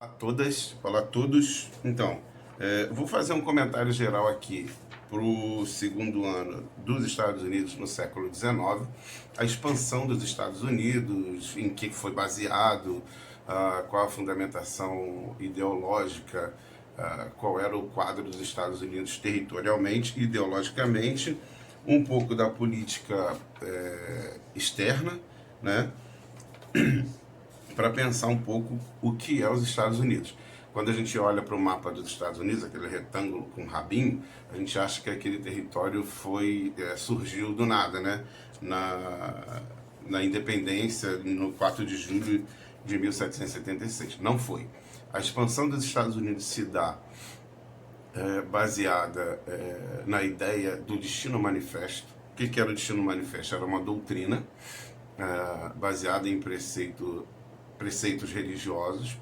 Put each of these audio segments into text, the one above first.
Olá a todas, olá a todos. Então, vou fazer um comentário geral aqui para o segundo ano dos Estados Unidos no século XIX, a expansão dos Estados Unidos, em que foi baseado, qual a fundamentação ideológica, qual era o quadro dos Estados Unidos territorialmente, ideologicamente, um pouco da política externa, né? Para pensar um pouco o que é os Estados Unidos. Quando a gente olha para o mapa dos Estados Unidos, aquele retângulo com rabinho, a gente acha que aquele território surgiu do nada, né? Na independência, no 4 de julho de 1776. Não foi. A expansão dos Estados Unidos se dá baseada na ideia do Destino Manifesto. O que era o Destino Manifesto? Era uma doutrina baseada em preceitos religiosos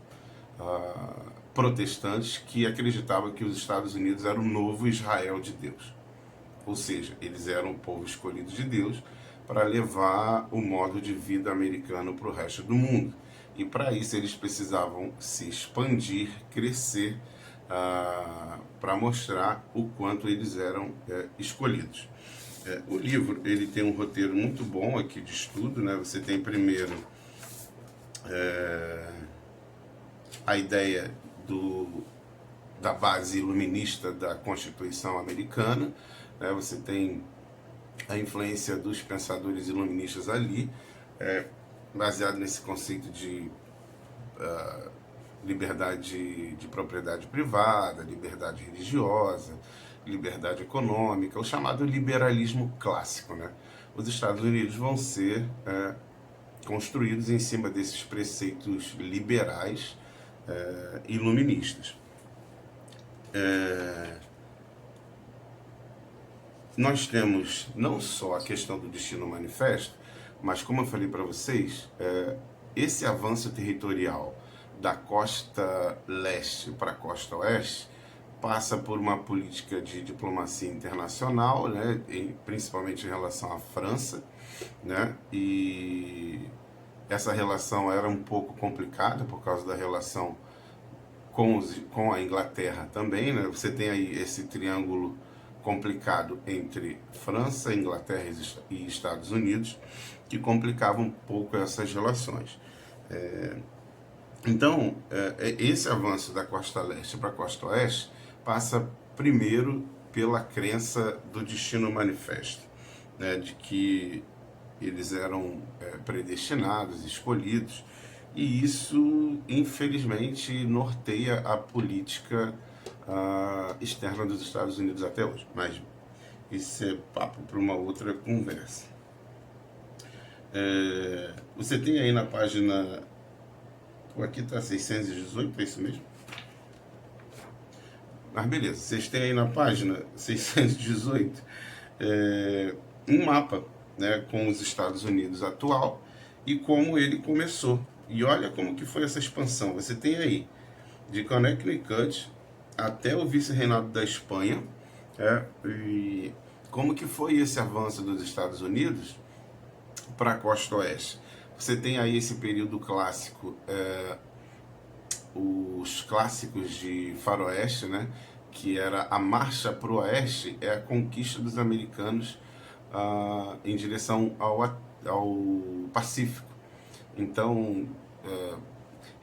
protestantes que acreditavam que os Estados Unidos eram o novo Israel de Deus. Ou seja, eles eram o povo escolhido de Deus para levar o modo de vida americano para o resto do mundo. E para isso eles precisavam se expandir, crescer, para mostrar o quanto eles eram escolhidos. O livro ele tem um roteiro muito bom aqui de estudo, né? Você tem primeiro a ideia da base iluminista da Constituição Americana, né? Você tem a influência dos pensadores iluministas ali, baseado nesse conceito de liberdade de propriedade privada, liberdade religiosa, liberdade econômica, o chamado liberalismo clássico, né? Os Estados Unidos vão ser construídos em cima desses preceitos liberais iluministas. Nós temos não só a questão do Destino Manifesto, mas como eu falei para vocês, esse avanço territorial da costa leste para a costa oeste passa por uma política de diplomacia internacional, né, principalmente em relação à França, né, e essa relação era um pouco complicada por causa da relação com a Inglaterra também, né? Você tem aí esse triângulo complicado entre França, Inglaterra e Estados Unidos, que complicava um pouco essas relações. Então, esse avanço da costa leste para a costa oeste passa primeiro pela crença do destino manifesto, né, de que eles eram predestinados, escolhidos, e isso, infelizmente, norteia a política externa dos Estados Unidos até hoje. Mas isso é papo para uma outra conversa. Você tem aí na página... Aqui está 618, é isso mesmo? Mas beleza, vocês têm aí na página 618 um mapa, né, com os Estados Unidos atual e como ele começou. E olha como que foi essa expansão. Você tem aí de Connecticut até o vice-reinado da Espanha, e como que foi esse avanço dos Estados Unidos para a costa oeste. Você tem aí esse período clássico, os clássicos de faroeste, né, que era a marcha para o oeste, é a conquista dos americanos em direção ao Pacífico. Então,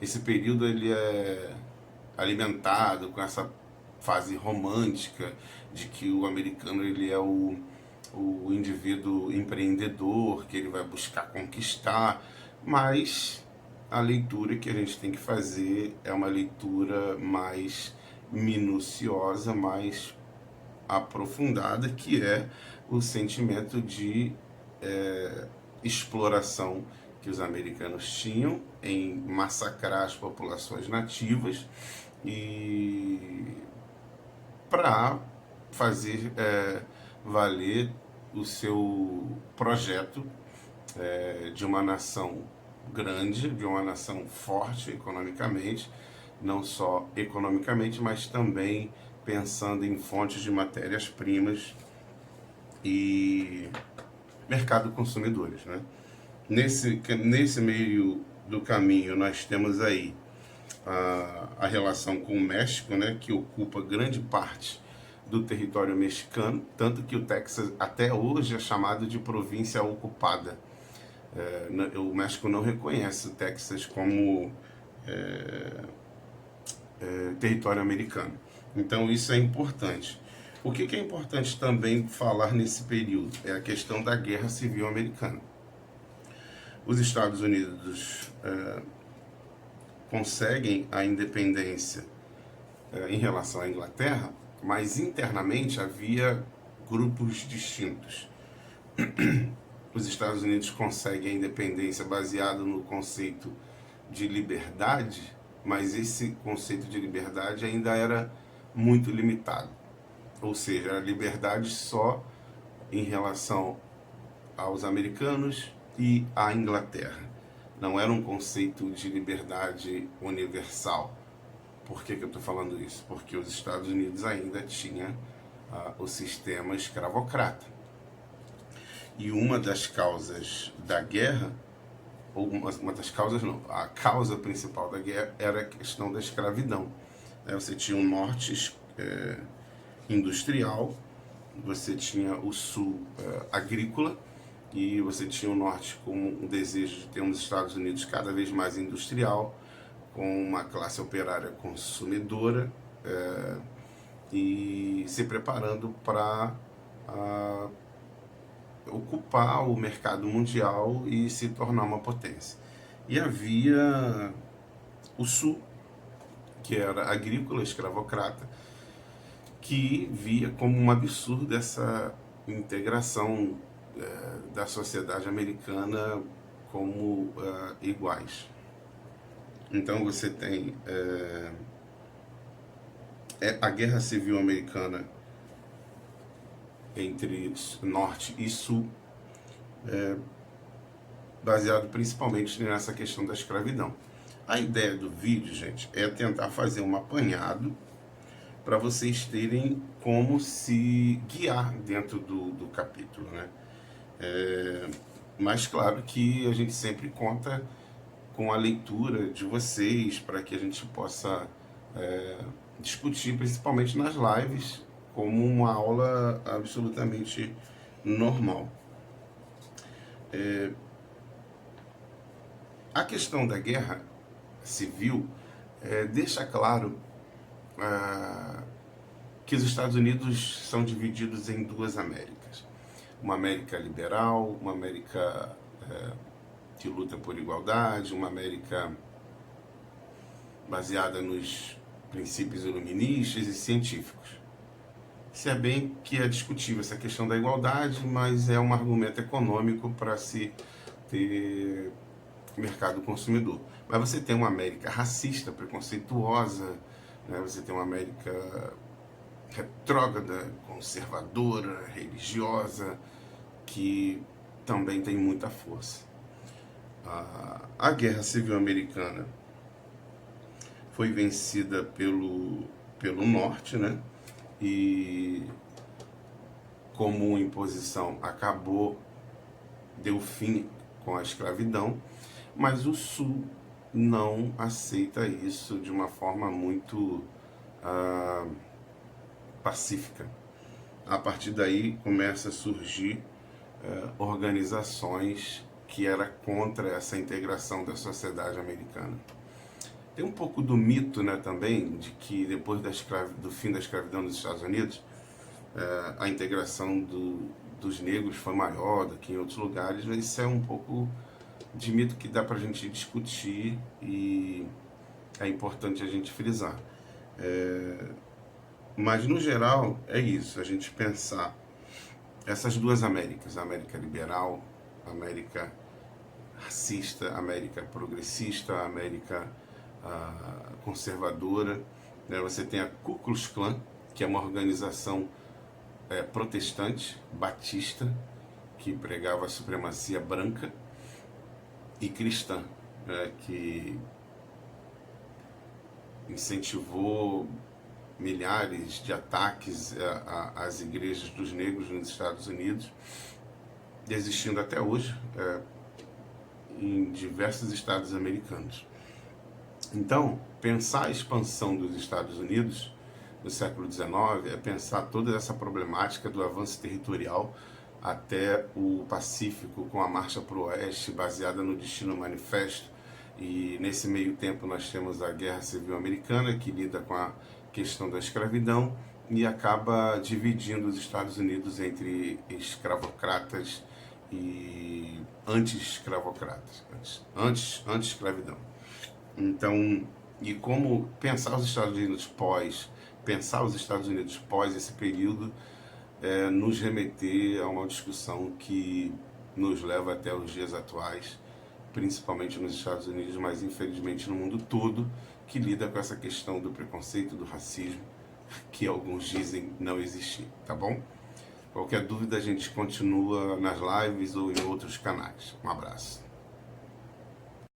esse período ele é alimentado com essa fase romântica de que o americano ele é o indivíduo empreendedor, que ele vai buscar conquistar, mas a leitura que a gente tem que fazer é uma leitura mais minuciosa, mais aprofundada, que é o sentimento de exploração que os americanos tinham em massacrar as populações nativas e para fazer valer o seu projeto de uma nação grande, de uma nação forte economicamente, não só economicamente, mas também pensando em fontes de matérias-primas e mercado consumidores, né? Nesse meio do caminho nós temos aí a relação com o México, né, que ocupa grande parte do território mexicano, tanto que o Texas até hoje é chamado de província ocupada. O México não reconhece o Texas como território americano. Então isso é importante. O que é importante também falar nesse período é a questão da Guerra Civil Americana. Os Estados Unidos conseguem a independência em relação à Inglaterra, mas internamente havia grupos distintos. Os Estados Unidos conseguem a independência baseado no conceito de liberdade, mas esse conceito de liberdade ainda era muito limitado. Ou seja, era liberdade só em relação aos americanos e à Inglaterra. Não era um conceito de liberdade universal. Por que eu estou falando isso? Porque os Estados Unidos ainda tinha o sistema escravocrata. E uma das causas da guerra, ou uma das causas não, a causa principal da guerra era a questão da escravidão. Você tinha um norte industrial, você tinha o sul agrícola, e você tinha o norte com um desejo de ter uns Estados Unidos cada vez mais industrial, com uma classe operária consumidora, e se preparando para ocupar o mercado mundial e se tornar uma potência. E havia o sul, que era agrícola, escravocrata, que via como um absurdo essa integração da sociedade americana como iguais. Então você tem a Guerra Civil Americana entre Norte e Sul, baseado principalmente nessa questão da escravidão. A ideia do vídeo, gente, é tentar fazer um apanhado para vocês terem como se guiar dentro do capítulo, né? Mas claro que a gente sempre conta com a leitura de vocês para que a gente possa discutir, principalmente nas lives, como uma aula absolutamente normal. A questão da guerra civil deixa claro que os Estados Unidos são divididos em duas Américas. Uma América liberal, uma América que luta por igualdade, uma América baseada nos princípios iluministas e científicos. Se é bem que é discutível essa questão da igualdade, mas é um argumento econômico para se ter mercado consumidor. Mas você tem uma América racista, preconceituosa, né? Você tem uma América retrógrada, conservadora, religiosa, que também tem muita força. A Guerra Civil Americana foi vencida pelo Norte, né? E como imposição deu fim com a escravidão, mas o Sul não aceita isso de uma forma muito pacífica. A partir daí começa a surgir organizações que era contra essa integração da sociedade americana. Tem um pouco do mito, né, também, de que depois do fim da escravidão nos Estados Unidos, a integração dos negros foi maior do que em outros lugares, mas isso é um pouco de mito que dá para a gente discutir e é importante a gente frisar. Mas, no geral, é isso, a gente pensar essas duas Américas, a América liberal, a América racista, a América progressista, a América conservadora, né? Você tem a Ku Klux Klan, que é uma organização protestante, batista, que pregava a supremacia branca, e cristã, né? Que incentivou milhares de ataques às igrejas dos negros nos Estados Unidos, existindo até hoje em diversos estados americanos. Então, pensar a expansão dos Estados Unidos no século XIX é pensar toda essa problemática do avanço territorial até o Pacífico, com a marcha para o oeste, baseada no Destino Manifesto. E nesse meio tempo nós temos a Guerra Civil Americana, que lida com a questão da escravidão e acaba dividindo os Estados Unidos entre escravocratas e anti-escravocratas, anti-escravidão. Então, e como pensar os Estados Unidos pós esse período, nos remeter a uma discussão que nos leva até os dias atuais, principalmente nos Estados Unidos, mas infelizmente no mundo todo, que lida com essa questão do preconceito, do racismo, que alguns dizem não existir, tá bom? Qualquer dúvida a gente continua nas lives ou em outros canais. Um abraço.